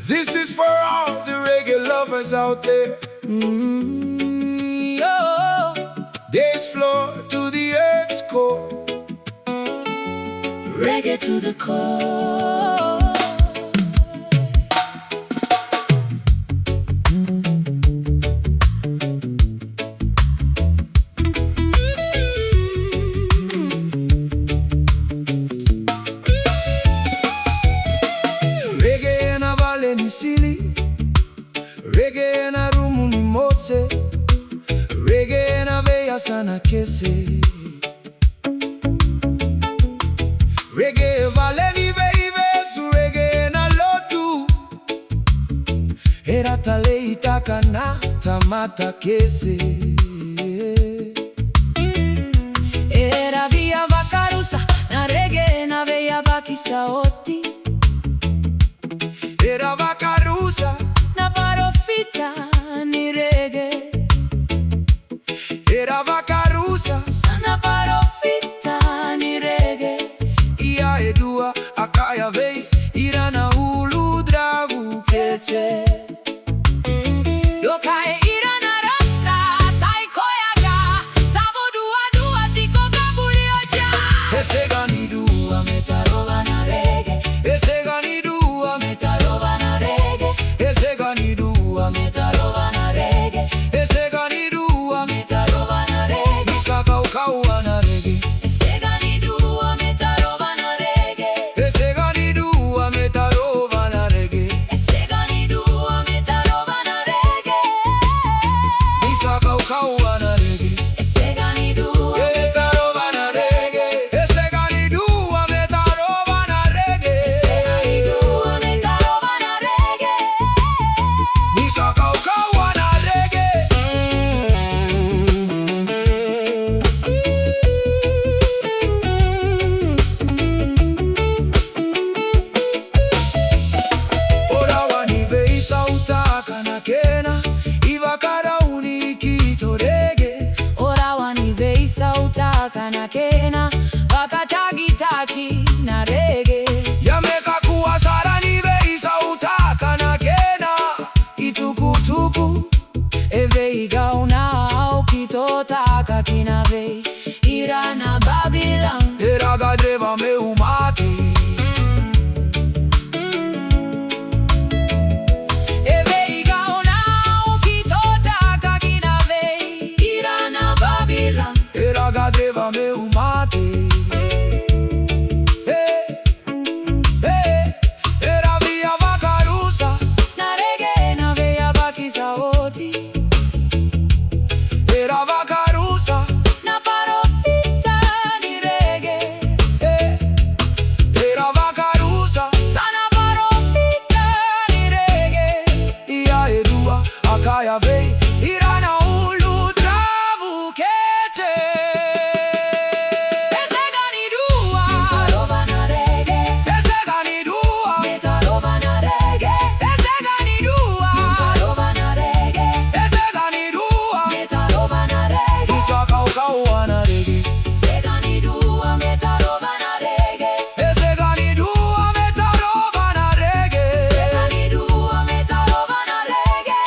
This is for all the reggae lovers out there. Bass floor to the earth's core. Reggae to the core. Reggae na vale ni sili, reggae na rumu ni mote, reggae na veya sana kese. Reggae vale ni veive su reggae na lotu, era tale itaka na tamata kese. Era via vakarusa na reggae na veya bakisauti. Era vakarusa na parofita ni reggae. Era vakarusa sana parofita ni reggae. Ia edua akaya vei irana ulu dravu kete. Dokae irana rasta saikoyaga savodua dua tiko gabulioja. Esegani dua Metarova na reggae. Esegani dua Metarova na reggae. Esegani dua Metarova na reggae. Esegani dua Metarova na reggae. Isa Kaukauwa na reggae. Esegani dua metarova na reggae. Esegani dua metarova na reggae. Esegani dua metarova na reggae. Isa Kaukauwa na reggae. Esegani dua Metarova na reggae. Esegani dua metarova na reggae. Esegani dua metarova na reggae. Isa Kaukauwa na reggae. Ora wanive isautaka na kena ivakara unikito reggae. Ora waniveisa utaka na kena vakatagitaki na reggae. Yameka kuwa sara nive isautaka na kena itukutuku. Evei gauna au kitotaka kinavei irana Babylon. Era gadreva meumate. Evei gauna au kitotaka kinavei irana Babylon. Era gadreva meumate. Era via vakarusa Na reggae na veya bakisauti. era vakarusa Na parofita ni reggae. era vakarusa Sana parofita ni reggae. ia edua akaya vei irana ulu dravu kete. Esegani dua metarova na reggae. Esegani dua Metarova na reggae. Esegani dua metarova na reggae. Esegani dua Metarova na reggae. Isa Kaukauwa na reggae. Esegani dua metarova na reggae. Esegani dua metarova na reggae. Esegani dua metarova na reggae.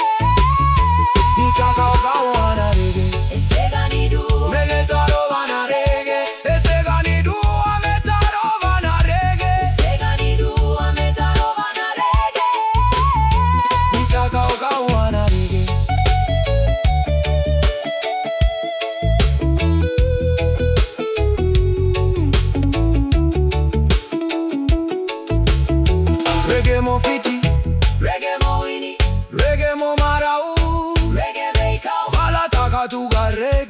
Isa Kaukauwa na reggae. Esegani dua Metarova na reggae. Esegani dua metarova na reggae. Esegani dua metarova na reggae. Isa Kaukauwa na reggae. Reggae mo fiti, Reggae mo wini. reggae mo marau. Reggae veikau. Vala taka tuga reggae.